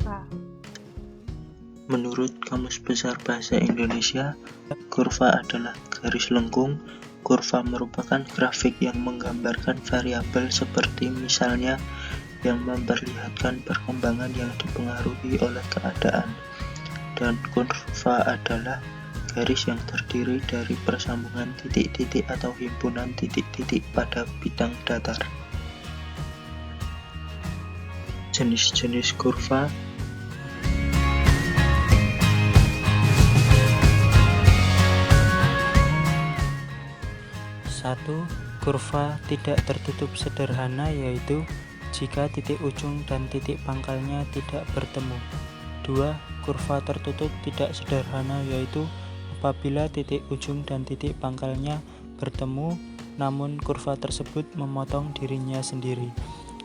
kurva? Menurut Kamus Besar Bahasa Indonesia, kurva adalah garis lengkung. Kurva merupakan grafik yang menggambarkan variabel seperti misalnya yang memperlihatkan perkembangan yang dipengaruhi oleh keadaan. Dan kurva adalah garis yang terdiri dari persambungan titik-titik atau himpunan titik-titik pada bidang datar. Jenis-jenis kurva. Satu, kurva tidak tertutup sederhana, yaitu jika titik ujung dan titik pangkalnya tidak bertemu. 2. Kurva tertutup tidak sederhana, yaitu apabila titik ujung dan titik pangkalnya bertemu, namun kurva tersebut memotong dirinya sendiri.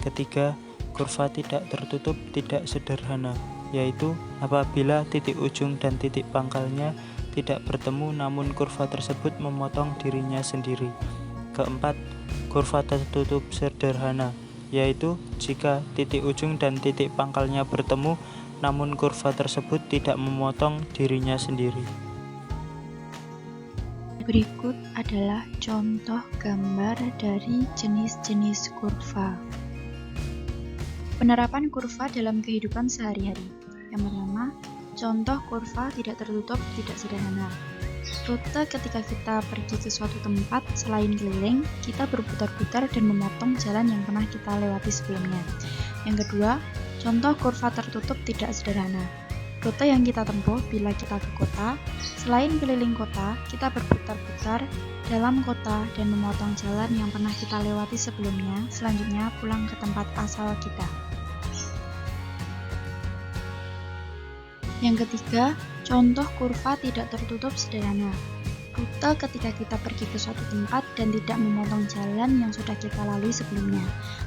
Ketiga, kurva tidak tertutup tidak sederhana, yaitu apabila titik ujung dan titik pangkalnya tidak bertemu, namun kurva tersebut memotong dirinya sendiri. Keempat, kurva tertutup sederhana, yaitu jika titik ujung dan titik pangkalnya bertemu, namun kurva tersebut tidak memotong dirinya sendiri. Berikut adalah contoh gambar dari jenis-jenis kurva. Penerapan kurva dalam kehidupan sehari-hari. Yang pertama, contoh kurva tidak tertutup tidak sederhana. Rute ketika kita pergi ke suatu tempat, selain keliling, kita berputar-putar dan memotong jalan yang pernah kita lewati sebelumnya. Yang kedua, contoh kurva tertutup tidak sederhana. Rute yang kita tempuh bila kita ke kota, selain keliling kota, kita berputar-putar dalam kota dan memotong jalan yang pernah kita lewati sebelumnya, selanjutnya pulang ke tempat asal kita. Yang ketiga, contoh kurva tidak tertutup sederhana. Rute ketika kita pergi ke suatu tempat dan tidak memotong jalan yang sudah kita lalui sebelumnya.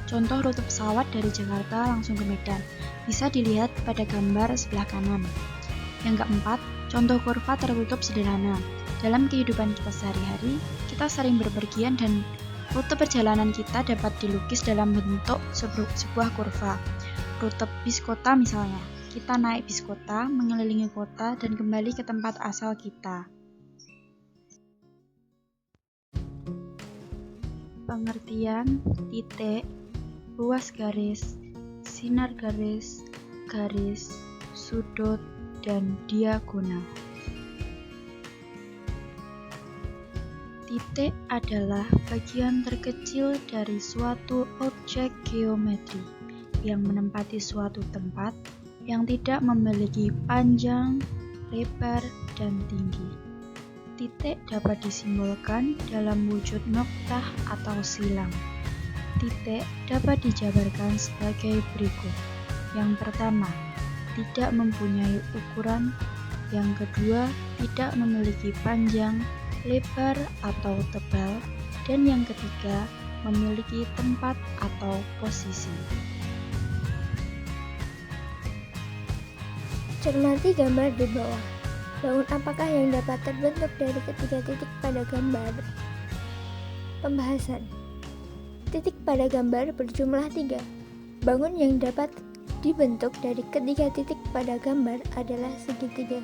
Contoh rute pesawat dari Jakarta langsung ke Medan. Bisa dilihat pada gambar sebelah kanan. Yang keempat, contoh kurva tertutup sederhana. Dalam kehidupan kita sehari-hari, kita sering berpergian dan rute perjalanan kita dapat dilukis dalam bentuk sebuah kurva. Rute bis kota misalnya. Kita naik bis kota, mengelilingi kota, dan kembali ke tempat asal kita. Pengertian titik, luas garis, sinar garis, garis, sudut, dan diagonal. Titik adalah bagian terkecil dari suatu objek geometri yang menempati suatu tempat yang tidak memiliki panjang, lebar, dan tinggi. Titik dapat disimbolkan dalam wujud noktah atau silang. Titik dapat dijabarkan sebagai berikut. Yang pertama, tidak mempunyai ukuran. Yang kedua, tidak memiliki panjang, lebar, atau tebal. Dan yang ketiga, memiliki tempat atau posisi. Cermati gambar di bawah. Bangun apakah yang dapat terbentuk dari ketiga titik pada gambar? Pembahasan. Titik pada gambar berjumlah 3. Bangun yang dapat dibentuk dari ketiga titik pada gambar adalah segitiga.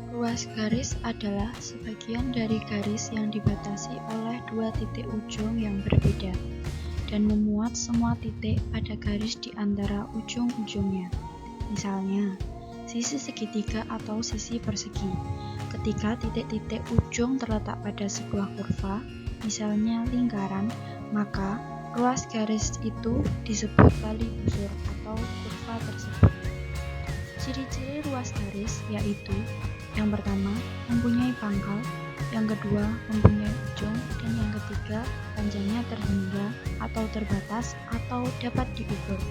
Ruas garis adalah sebagian dari garis yang dibatasi oleh dua titik ujung yang berbeda dan memuat semua titik pada garis di antara ujung-ujungnya. Misalnya, sisi segitiga atau sisi persegi. Ketika titik-titik ujung terletak pada sebuah kurva, misalnya lingkaran, maka ruas garis itu disebut tali busur atau kurva tersebut. Ciri-ciri ruas garis yaitu yang pertama, mempunyai pangkal, yang kedua, mempunyai ujung, dan yang ketiga, panjangnya terhingga atau terbatas atau dapat diukur.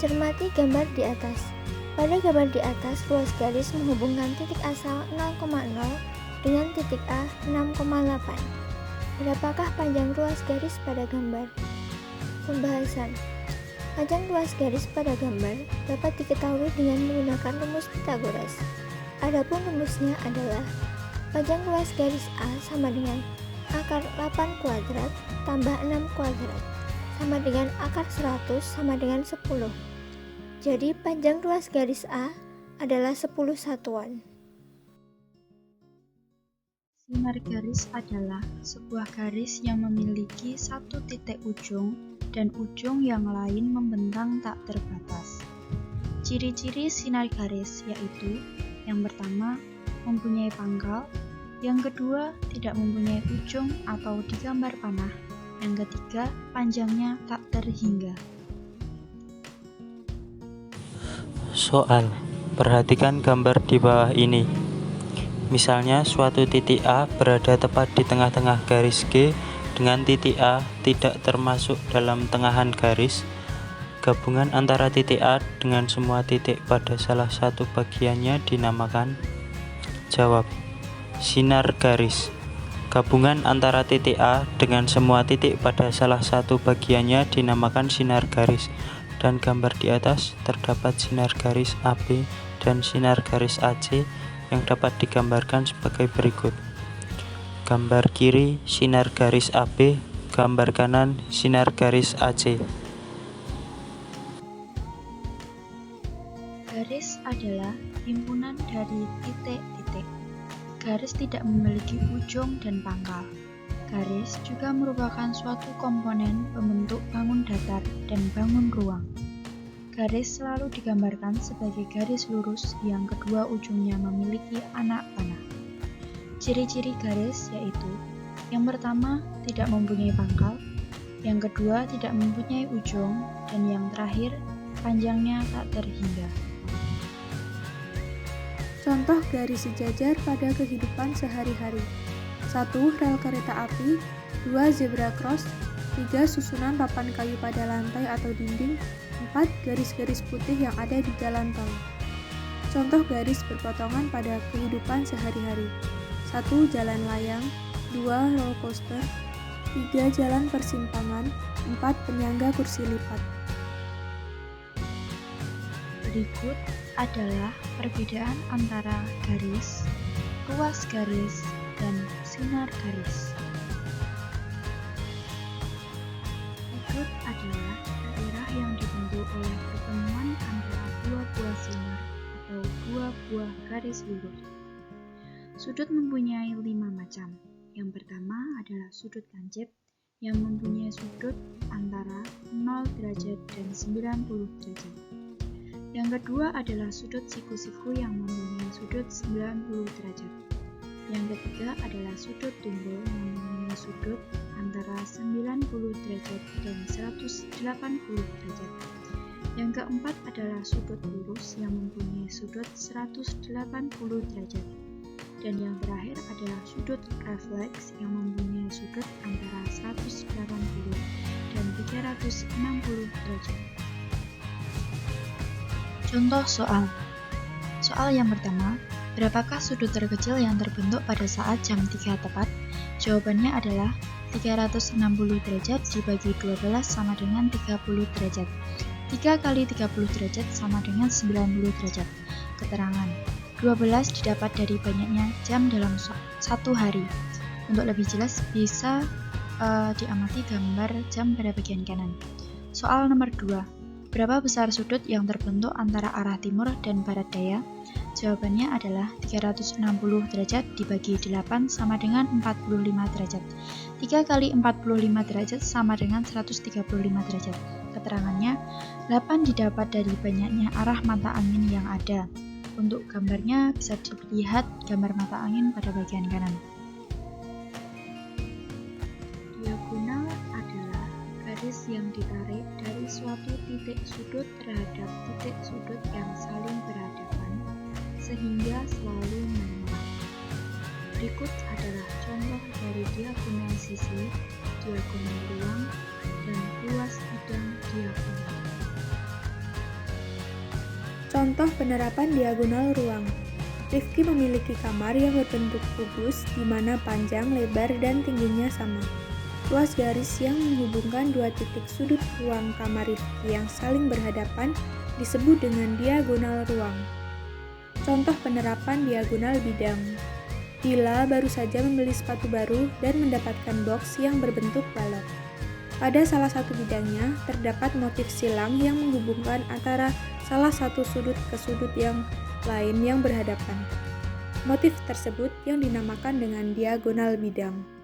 Cermati gambar di atas. Pada gambar di atas, ruas garis menghubungkan titik asal 0,0 dengan titik A 6,8. Berapakah panjang ruas garis pada gambar? Pembahasan. Panjang ruas garis pada gambar dapat diketahui dengan menggunakan rumus Pythagoras. Adapun rumusnya adalah panjang ruas garis A sama dengan akar 8 kuadrat tambah 6 kuadrat. sama dengan akar 100 sama dengan 10. Jadi panjang ruas garis A adalah 10 satuan. Sinar garis adalah sebuah garis yang memiliki satu titik ujung dan ujung yang lain membentang tak terbatas. Ciri-ciri sinar garis yaitu yang pertama, mempunyai pangkal, yang kedua, tidak mempunyai ujung atau digambar panah, yang ketiga, panjangnya tak terhingga. Soal, perhatikan gambar di bawah ini. Misalnya suatu titik A berada tepat di tengah-tengah garis G dengan titik A tidak termasuk dalam tengahan garis. Gabungan antara titik A dengan semua titik pada salah satu bagiannya dinamakan. Jawab. Sinar garis. Gabungan antara titik A dengan semua titik pada salah satu bagiannya dinamakan sinar garis. Dan gambar di atas terdapat sinar garis AB dan sinar garis AC yang dapat digambarkan sebagai berikut. Gambar kiri sinar garis AB, gambar kanan sinar garis AC. Garis adalah himpunan dari titik-titik. Garis tidak memiliki ujung dan pangkal. Garis juga merupakan suatu komponen pembentuk bangun datar dan bangun ruang. Garis selalu digambarkan sebagai garis lurus yang kedua ujungnya memiliki anak panah. Ciri-ciri garis yaitu yang pertama, tidak mempunyai pangkal, yang kedua, tidak mempunyai ujung, dan yang terakhir, panjangnya tak terhingga. Contoh garis sejajar pada kehidupan sehari-hari. 1. Rel kereta api. 2. Zebra cross. 3. Susunan papan kayu pada lantai atau dinding. 4. Garis-garis putih yang ada di jalan tol. Contoh garis berpotongan pada kehidupan sehari-hari. 1. Jalan layang. 2. Roller coaster. 3. Jalan persimpangan. 4. Penyangga kursi lipat. Berikut adalah perbedaan antara garis, ruas garis, dan sinar garis. Berikut adalah daerah yang dibentuk oleh pertemuan antara dua buah sinar atau dua buah garis lurus. Sudut mempunyai 5 macam. Yang pertama adalah sudut lancip yang mempunyai sudut antara 0 derajat dan 90 derajat. Yang kedua adalah sudut siku-siku yang mempunyai sudut 90 derajat. Yang ketiga adalah sudut tumbul yang mempunyai sudut antara 90 derajat dan 180 derajat. Yang keempat adalah sudut lurus yang mempunyai sudut 180 derajat. Dan yang terakhir adalah sudut refleks yang mempunyai sudut antara 180 dan 360 derajat. Contoh soal. Soal yang pertama, berapakah sudut terkecil yang terbentuk pada saat jam 3 tepat? Jawabannya adalah 360 derajat dibagi 12 sama dengan 30 derajat. 3 kali 30 derajat sama dengan 90 derajat. Keterangan, 12 didapat dari banyaknya jam dalam satu hari. Untuk lebih jelas bisa diamati gambar jam pada bagian kanan. Soal nomor 2. Berapa besar sudut yang terbentuk antara arah timur dan barat daya? Jawabannya adalah 360 derajat dibagi 8 sama dengan 45 derajat. 3 kali 45 derajat sama dengan 135 derajat. Keterangannya, 8 didapat dari banyaknya arah mata angin yang ada. Untuk gambarnya bisa dilihat gambar mata angin pada bagian kanan. Diagonal adalah garis yang ditarik dari suatu titik sudut terhadap titik sudut yang saling berhadapan sehingga selalu menolak. Berikut adalah contoh dari diagonal sisi, diagonal ruang, dan ruas bidang diagonal. Contoh penerapan diagonal ruang. Rifki memiliki kamar yang berbentuk kubus di mana panjang, lebar, dan tingginya sama. Ruas garis yang menghubungkan dua titik sudut ruang kamar Rifki yang saling berhadapan disebut dengan diagonal ruang. Contoh penerapan diagonal bidang. Bila baru saja membeli sepatu baru dan mendapatkan box yang berbentuk balok. Pada salah satu bidangnya, terdapat motif silang yang menghubungkan antara salah satu sudut ke sudut yang lain yang berhadapan. Motif tersebut yang dinamakan dengan diagonal bidang.